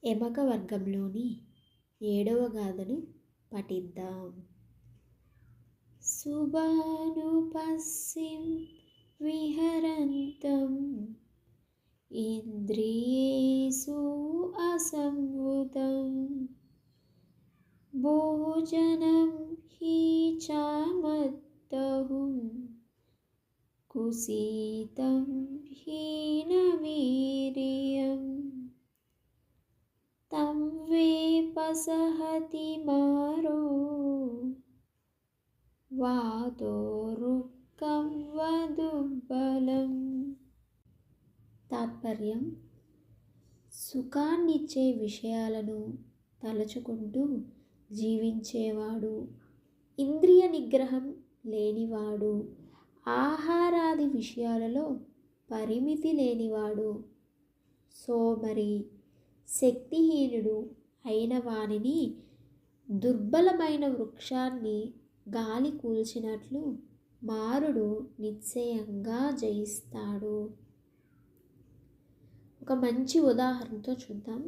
ఎమక వర్గంలోని 7వ గాథను పఠిద్దాం. శుభానుపస్సిం విహరంతం ఇంద్రియేషు అసంవృతం భోజనం హి చామత్తః కుసీతం హీనవీర్యం తం వేపసహతి మారో వాతోరుక్కం వదుబలం. తాత్పర్యం: సుఖాన్నిచ్చే విషయాలను తలచుకుంటూ జీవించేవాడు, ఇంద్రియ నిగ్రహం లేనివాడు, ఆహారాది విషయాలలో పరిమితి లేనివాడు, సోమరి, శక్తిహీనుడు అయిన వానిని దుర్బలమైన వృక్షాన్ని గాలి కూల్చినట్లు మారుడు నిశ్చయంగా జయిస్తాడు. ఒక మంచి ఉదాహరణతో చూద్దాం.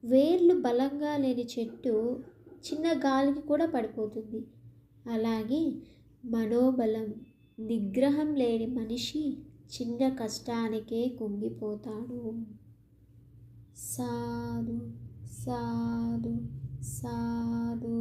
వేర్లు బలంగా లేని చెట్టు చిన్న గాలికి కూడా పడిపోతుంది. అలాగే మనోబలం, నిగ్రహం లేని మనిషి చిన్న కష్టానికే కుంగిపోతాడు. సాధు సాధు సాధు.